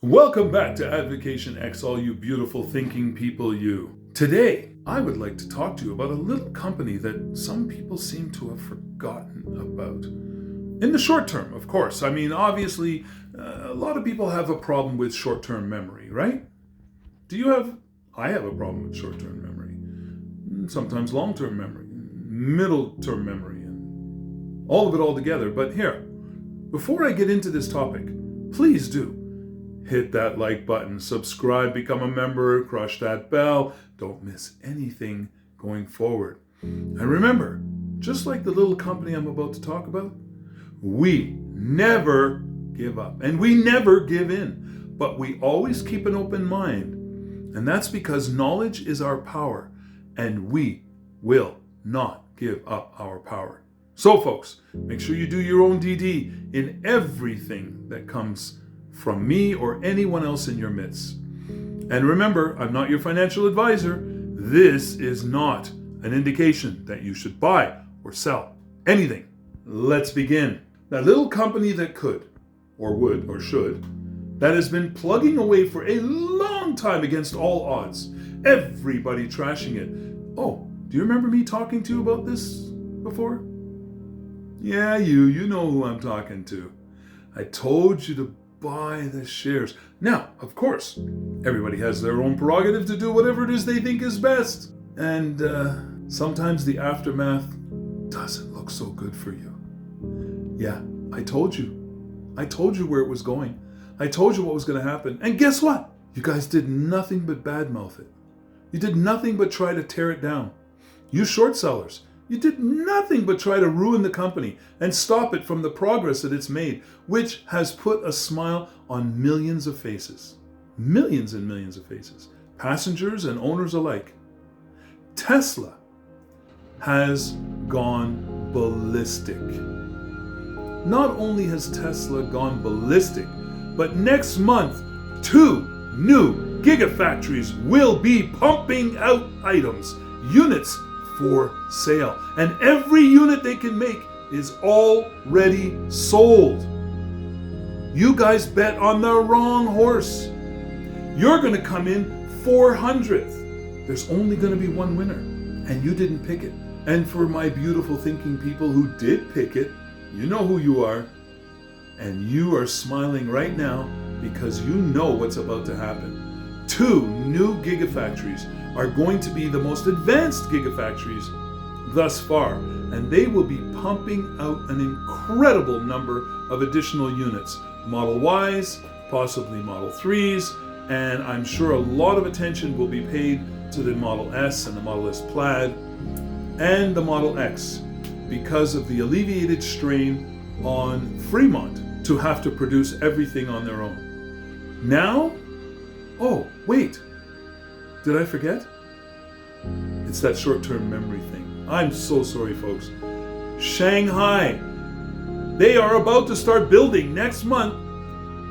Welcome back to Advocation X, all you beautiful thinking people, you. Today, I would like to talk to you about a little company that some people seem to have forgotten about. In the short term, of course. I mean, obviously, a lot of people have a problem with short-term memory, right? I have a problem with short-term memory. Sometimes long-term memory, middle-term memory, and all of it all together. But here, before I get into this topic, please do hit that like button, subscribe, become a member, crush that bell. Don't miss anything going forward. And remember, just like the little company I'm about to talk about, we never give up and we never give in, but we always keep an open mind. And that's because knowledge is our power and we will not give up our power. So folks, make sure you do your own DD in everything that comes from me or anyone else in your midst. And remember, I'm not your financial advisor. This is not an indication that you should buy or sell anything. Let's begin. That little company that could, or would, or should, that has been plugging away for a long time against all odds. Everybody trashing it. Oh, do you remember me talking to you about this before? Yeah, you know who I'm talking to. I told you to buy the shares. Now, of course, everybody has their own prerogative to do whatever it is they think is best. And sometimes the aftermath doesn't look so good for you. Yeah, I told you. I told you where it was going. I told you what was going to happen. And guess what? You guys did nothing but badmouth it. You did nothing but try to tear it down. You short sellers, you did nothing but try to ruin the company and stop it from the progress that it's made, which has put a smile on millions of faces. Millions and millions of faces. Passengers and owners alike. Tesla has gone ballistic. Not only has Tesla gone ballistic, but next month, 2 new Gigafactories will be pumping out items, units for sale. And every unit they can make is already sold. You guys bet on the wrong horse. You're going to come in 400th. There's only going to be one winner, and you didn't pick it. And for my beautiful thinking people who did pick it, you know who you are, and you are smiling right now because you know what's about to happen. 2 new Gigafactories are going to be the most advanced Gigafactories thus far, and they will be pumping out an incredible number of additional units. Model Ys, possibly Model 3s, and I'm sure a lot of attention will be paid to the Model S and the Model S Plaid and the Model X because of the alleviated strain on Fremont to have to produce everything on their own. Now, oh, wait. Did I forget? It's that short-term memory thing. I'm so sorry, folks. Shanghai. They are about to start building next month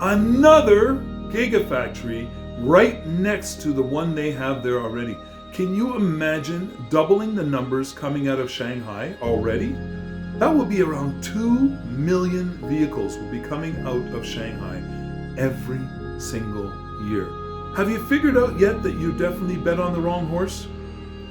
another Gigafactory right next to the one they have there already. Can you imagine doubling the numbers coming out of Shanghai already? That will be around 2 million vehicles will be coming out of Shanghai every single year. Have you figured out yet that you definitely bet on the wrong horse?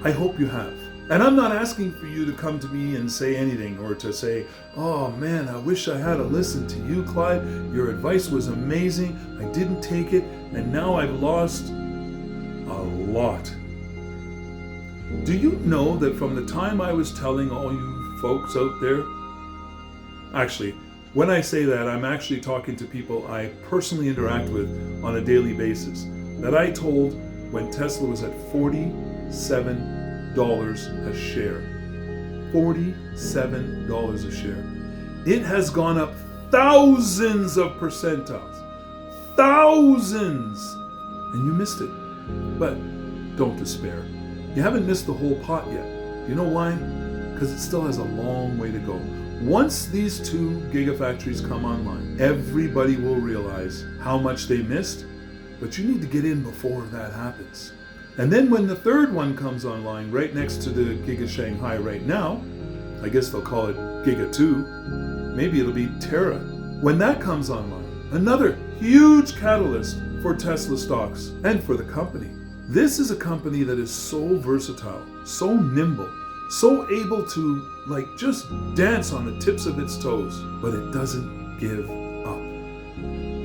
I hope you have. And I'm not asking for you to come to me and say anything or to say, oh man, I wish I had listened to you, Clyde. Your advice was amazing. I didn't take it, and now I've lost a lot. Do you know that from the time I was telling all you folks out there, actually, when I say that, I'm actually talking to people I personally interact with on a daily basis, that I told when Tesla was at $47 a share. $47 a share. It has gone up thousands of percentiles. Thousands! And you missed it. But don't despair. You haven't missed the whole pot yet. You know why? Because it still has a long way to go. Once these 2 Gigafactories come online, everybody will realize how much they missed, but you need to get in before that happens. And then when the 3rd one comes online, right next to the Giga Shanghai right now, I guess they'll call it Giga 2, maybe it'll be Terra. When that comes online, another huge catalyst for Tesla stocks and for the company. This is a company that is so versatile, so nimble, so able to just dance on the tips of its toes, but it doesn't give up.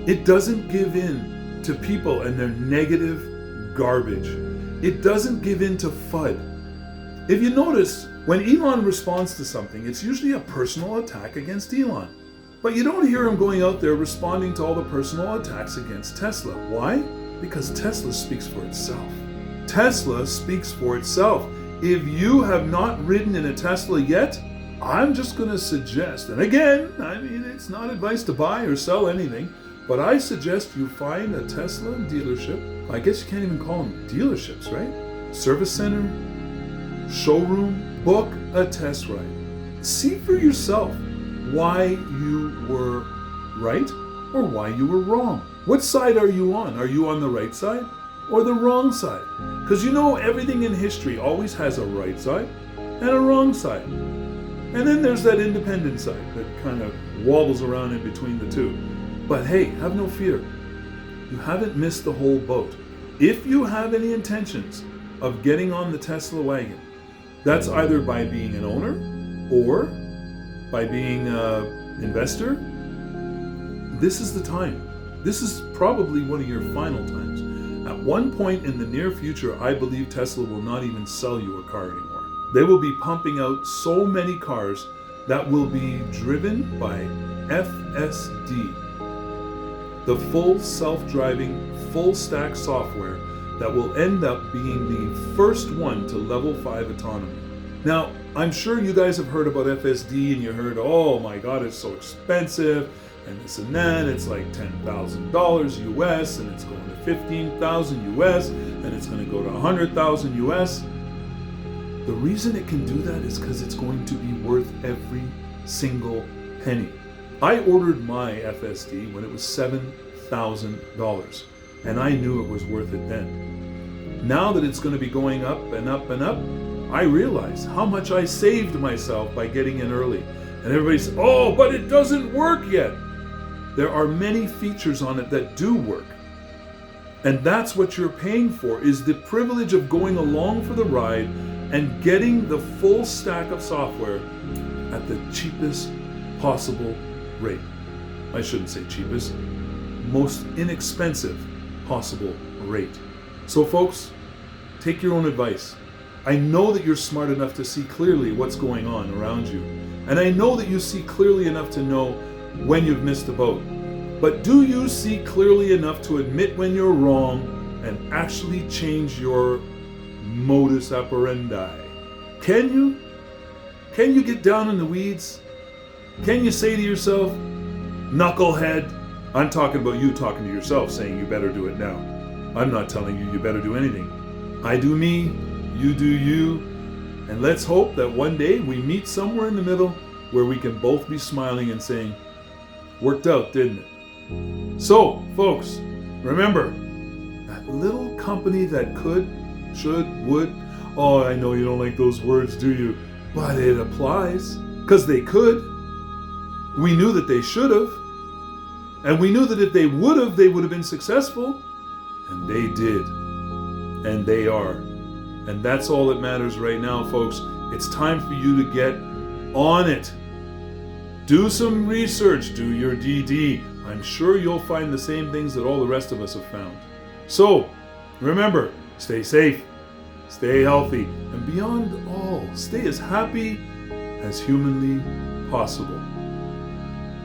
It doesn't give in to people and their negative garbage. It doesn't give in to FUD. If you notice, when Elon responds to something, it's usually a personal attack against Elon. But you don't hear him going out there responding to all the personal attacks against Tesla. Why? Because Tesla speaks for itself. Tesla speaks for itself. If you have not ridden in a Tesla yet, I'm just going to suggest, and again, it's not advice to buy or sell anything, but I suggest you find a Tesla dealership. I guess you can't even call them dealerships, right? Service center, showroom, book a test ride. See for yourself why you were right or why you were wrong. What side are you on? Are you on the right side or the wrong side? Because everything in history always has a right side and a wrong side. And then there's that independent side that kind of wobbles around in between the two. But hey, have no fear. You haven't missed the whole boat. If you have any intentions of getting on the Tesla wagon, that's either by being an owner or by being an investor. This is the time. This is probably one of your final times. At one point in the near future, I believe Tesla will not even sell you a car anymore. They will be pumping out so many cars that will be driven by FSD, the full self-driving, full-stack software that will end up being the first one to level 5 autonomy. Now, I'm sure you guys have heard about FSD and you heard, oh my God, it's so expensive and this and that. It's like $10,000 US and it's going to $15,000 US and it's going to go to $100,000 US. The reason it can do that is because it's going to be worth every single penny. I ordered my FSD when it was $7,000 and I knew it was worth it then. Now that it's going to be going up and up and up, I realize how much I saved myself by getting in early. And everybody's, oh, but it doesn't work yet. There are many features on it that do work. And that's what you're paying for, is the privilege of going along for the ride and getting the full stack of software at the cheapest possible rate. I shouldn't say cheapest, most inexpensive possible rate. So folks, take your own advice. I know that you're smart enough to see clearly what's going on around you. And I know that you see clearly enough to know when you've missed the boat. But do you see clearly enough to admit when you're wrong and actually change your modus operandi? Can you? Can you get down in the weeds? Can you say to yourself, knucklehead? I'm talking about you talking to yourself, saying you better do it now. I'm not telling you better do anything. I do me, you do you, and let's hope that one day we meet somewhere in the middle where we can both be smiling and saying, worked out, didn't it? So, folks, remember, that little company that could, should, would, oh, I know you don't like those words, do you? But it applies, because they could. We knew that they should have. And we knew that if they would have been successful. And they did. And they are. And that's all that matters right now, folks. It's time for you to get on it. Do some research. Do your DD. I'm sure you'll find the same things that all the rest of us have found. So, remember, stay safe, stay healthy, and beyond all, stay as happy as humanly possible.